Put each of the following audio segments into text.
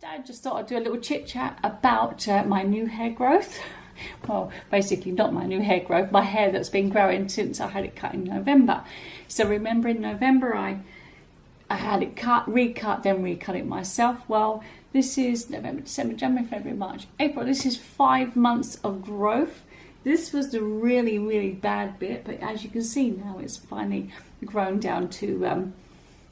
I just thought I'd do a little chit chat about my new hair growth. Well, basically not my new hair growth, my hair that's been growing since I had it cut in November. So remember in November I had it cut, recut, then recut it myself. Well, this is November, December, January, February, March, April. This is 5 months of growth. This was the really, really bad bit, but as you can see now it's finally grown down to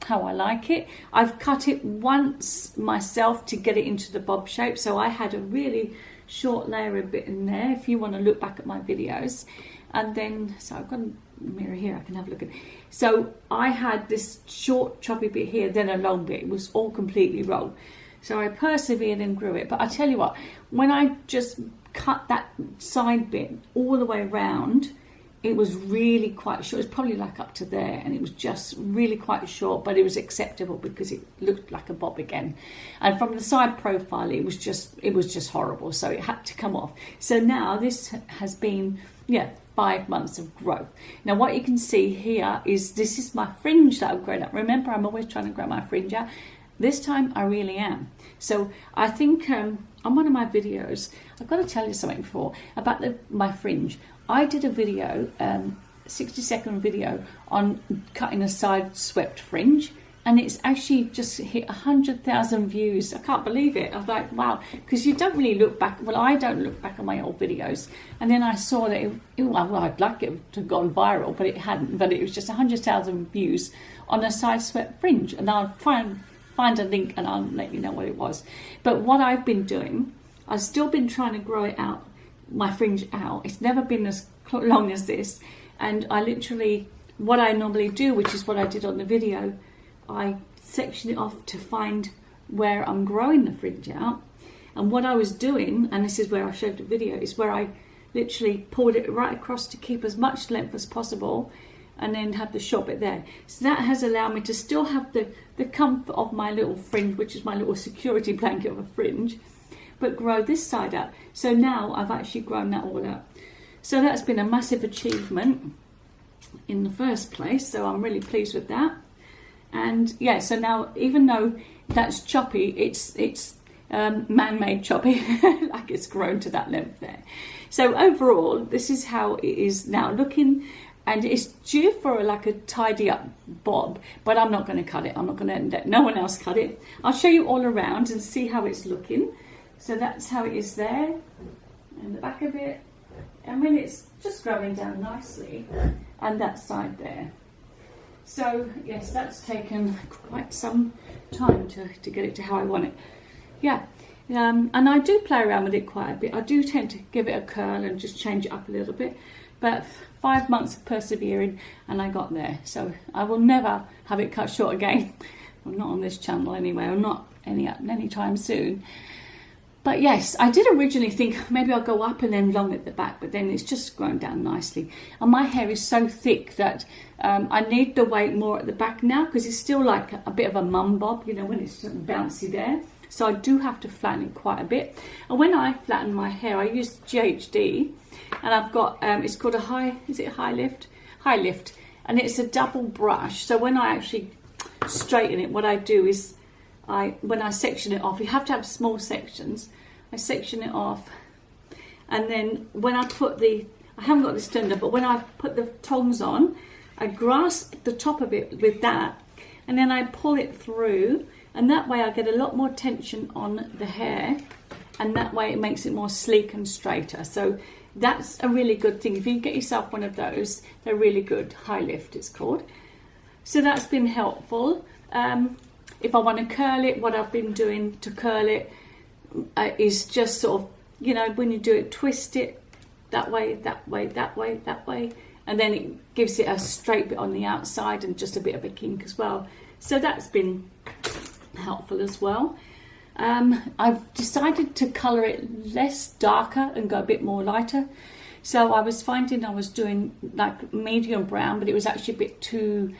how I like it. I've cut it once myself to get it into the bob shape, so I had a really short layer of bit in there if you want to look back at my videos. And then, so I've got a mirror here, I can have a look at it. So I had this short choppy bit here, then a long bit. It was all completely wrong. So I persevered and grew it. But I tell you what, when I just cut that side bit all the way around, it was really quite short. It was probably like up to there, and it was just really quite short, but it was acceptable because it looked like a bob again. And from the side profile, it was just horrible. So it had to come off. So now this has been, 5 months of growth. Now what you can see here is this is my fringe that I've grown up. Remember, I'm always trying to grow my fringe out. This time I really am. So I think on one of my videos, I've got to tell you something before about my fringe. I did a video, 60-second video on cutting a side swept fringe, and it's actually just hit 100,000 views. I can't believe it. I was like, wow, because you don't really look back. Well, I don't look back at my old videos. And then I saw that, well, I'd like it to have gone viral, but it hadn't. But it was just 100,000 views on a side swept fringe. And I'll try and find a link and I'll let you know what it was. But what I've been doing, I've still been trying to grow it out, my fringe out. It's never been as long as this. And I literally, what I normally do, which is what I did on the video, I section it off to find where I'm growing the fringe out. And what I was doing, and this is where I showed the video, is where I literally pulled it right across to keep as much length as possible and then have the short bit there. So that has allowed me to still have the comfort of my little fringe, which is my little security blanket of a fringe, but grow this side out. So now I've actually grown that all out. So that's been a massive achievement in the first place. So I'm really pleased with that. And yeah, so now even though that's choppy, it's man-made choppy, like it's grown to that length there. So overall, this is how it is now looking, and it's due for like a tidy up bob, but I'm not going to cut it. I'm not going to let no one else cut it. I'll show you all around and see how it's looking. So that's how it is there, and the back of it, and when it's just growing down nicely, and that side there. So yes, that's taken quite some time to get it to how I want it. Yeah, and I do play around with it quite a bit. I do tend to give it a curl and just change it up a little bit. But 5 months of persevering and I got there. So I will never have it cut short again. Well, not on this channel anyway, or not any time soon. But yes, I did originally think maybe I'll go up and then long at the back, but then it's just grown down nicely. And my hair is so thick that I need the weight more at the back now, because it's still like a bit of a mum bob, you know, when it's sort of bouncy there. So I do have to flatten it quite a bit. And when I flatten my hair, I use GHD, and I've got, it's called a high lift? High lift. And it's a double brush. So when I actually straighten it, what I do is, when I section it off, you have to have small sections. I section it off, and then when I put I haven't got this turned up, but when I put the tongs on, I grasp the top of it with that, and then I pull it through, and that way I get a lot more tension on the hair, and that way it makes it more sleek and straighter. So that's a really good thing. If you get yourself one of those, they're really good. High lift it's called. So that's been helpful. If I want to curl it, what I've been doing to curl it is just sort of, you know, when you do it, twist it that way, that way, that way, that way, and then it gives it a straight bit on the outside and just a bit of a kink as well. So that's been helpful as well. I've decided to colour it less darker and go a bit more lighter. So I was finding I was doing like medium brown, but it was actually a bit too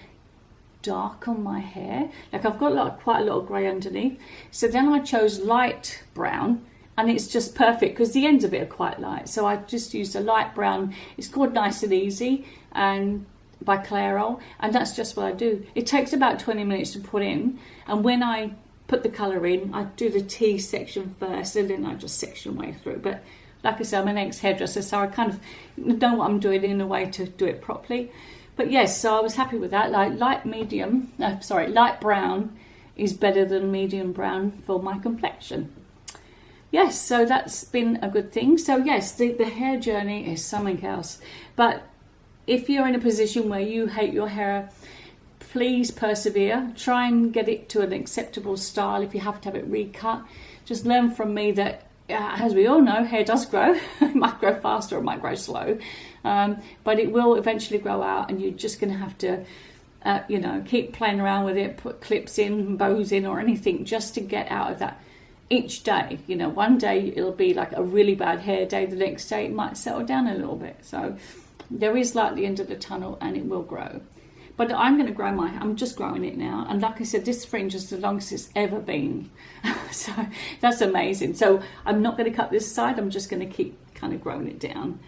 dark on my hair. Like I've got quite a lot of grey underneath. So then I chose light brown, and it's just perfect because the ends of it are quite light. So I just used a light brown. It's called Nice and Easy, and by Clairol, and that's just what I do. It takes about 20 minutes to put in, and when I put the colour in. I do the T section first, and then I just section way through. But like I said, I'm an ex-hairdresser, so I kind of know what I'm doing in a way to do it properly. But yes, so I was happy with that. Like light brown is better than medium brown for my complexion. Yes, so that's been a good thing. So yes, the hair journey is something else. But if you're in a position where you hate your hair, please persevere. Try and get it to an acceptable style. If you have to have it recut, just learn from me that, as we all know, hair does grow. It might grow faster or it might grow slow. But it will eventually grow out, and you're just going to have to, keep playing around with it, put clips in, bows in, or anything just to get out of that each day. One day it'll be like a really bad hair day. The next day it might settle down a little bit. So there is light at the end of the tunnel, and it will grow. But I'm going to grow I'm just growing it now. And like I said, this fringe is the longest it's ever been. So that's amazing. So I'm not going to cut this side. I'm just going to keep kind of growing it down.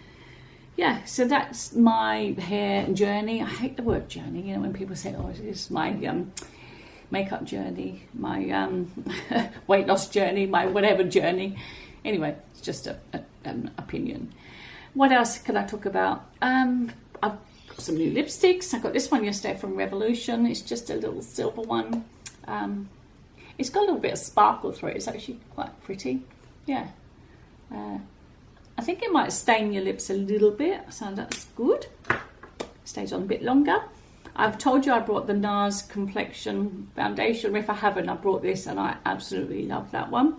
Yeah, so that's my hair journey. I hate the word journey, when people say, oh, it's my makeup journey, my weight loss journey, my whatever journey. Anyway, it's just an opinion. What else could I talk about? I've got some new lipsticks. I got this one yesterday from Revolution. It's just a little silver one. It's got a little bit of sparkle through it. It's actually quite pretty. Yeah. I think it might stain your lips a little bit, so that's good. Stays on a bit longer. I've told you I brought the NARS Complexion Foundation. If I haven't, I brought this, and I absolutely love that one.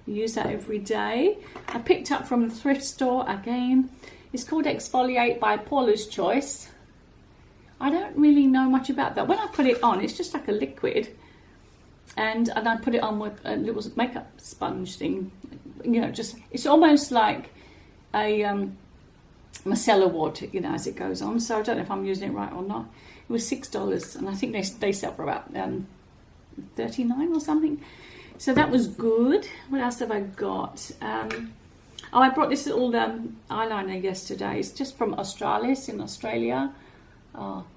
I use that every day. I picked up from the thrift store again. It's called Exfoliate by Paula's Choice. I don't really know much about that. When I put it on, it's just like a liquid. And I put it on with a little makeup sponge thing. It's almost like a micellar water, as it goes on. So I don't know if I'm using it right or not. It was $6, and I think they sell for about $39 or something. So that was good. What else have I got? I brought this little eyeliner yesterday. It's just from Australis in Australia.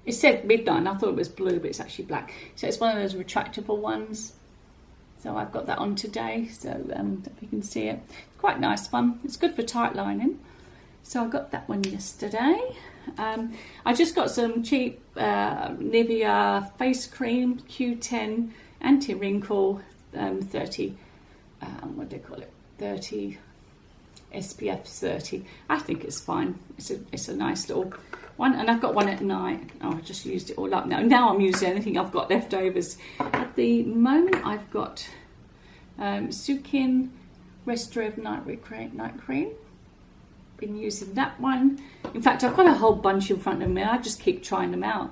It said midnight, and I thought it was blue, but it's actually black. So it's one of those retractable ones. So I've got that on today, so if you can see it. It's quite a nice one. It's good for tight lining. So I got that one yesterday. I just got some cheap Nivea face cream, Q10 anti-wrinkle 30, what do they call it? 30 SPF 30. I think it's fine. It's a nice little one, and I've got one at night. I just used it all up now. Now I'm using anything I've got leftovers. At the moment, I've got Sukin Restorative Night Cream. Been using that one. In fact, I've got a whole bunch in front of me. I just keep trying them out.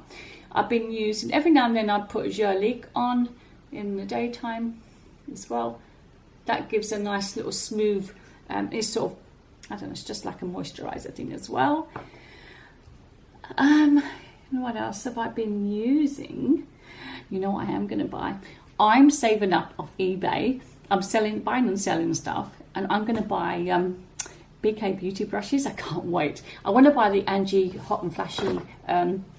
I've been using, every now and then I put Jolique on in the daytime as well. That gives a nice little smooth, it's sort of, I don't know, it's just like a moisturizer thing as well. What else have I been using? What I am going to buy? I'm saving up off eBay. I'm buying and selling stuff, and I'm going to buy BK beauty brushes. I can't wait. I want to buy the Angie Hot and Flashy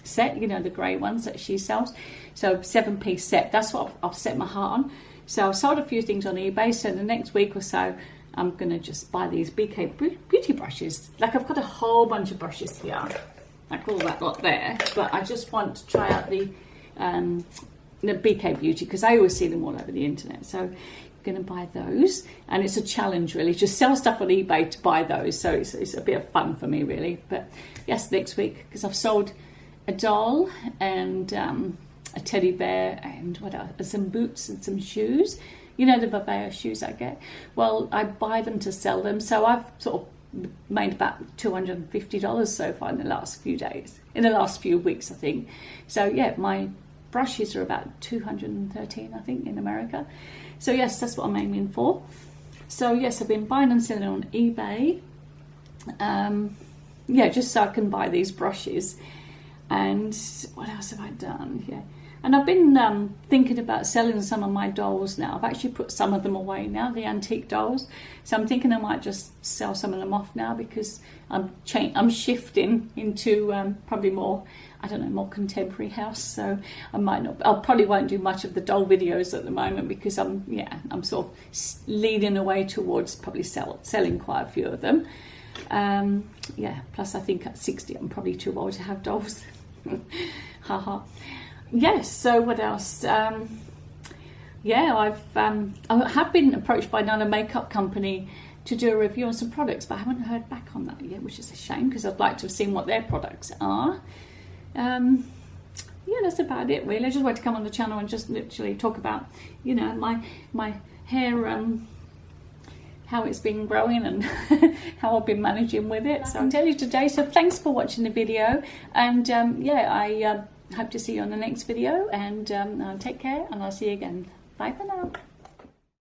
set, the grey ones that she sells. So 7-piece set. That's what I've set my heart on. So I've sold a few things on eBay. So the next week or so, I'm going to just buy these BK beauty brushes. Like, I've got a whole bunch of brushes here, like all that lot there. But I just want to try out the BK beauty, because I always see them all over the internet. So going to buy those, and it's a challenge really, just sell stuff on eBay to buy those, so it's a bit of fun for me really. But yes, next week, because I've sold a doll and a teddy bear and what else, some boots and some shoes, the Vivea shoes I get. Well, I buy them to sell them, so I've sort of made about $250 so far in the last few weeks, I think. So yeah, my brushes are about $213, I think, in America. So yes, that's what I'm aiming for. So yes, I've been buying and selling on eBay. Just so I can buy these brushes. And what else have I done? Yeah, And I've been thinking about selling some of my dolls now. I've actually put some of them away now, the antique dolls. So I'm thinking I might just sell some of them off now, because I'm shifting into probably more, I don't know, more contemporary house. So I probably won't do much of the doll videos at the moment, because I'm sort of leading away towards probably selling quite a few of them. Plus I think at 60 I'm probably too old to have dolls. Haha. Yes, so what else? I have been approached by another makeup company to do a review on some products, but I haven't heard back on that yet, which is a shame, because I'd like to have seen what their products are. That's about it really. I just wanted to come on the channel and just literally talk about, my hair, how it's been growing and how I've been managing with it. So I can tell you today. So thanks for watching the video, and I hope to see you on the next video, and take care, and I'll see you again. Bye for now.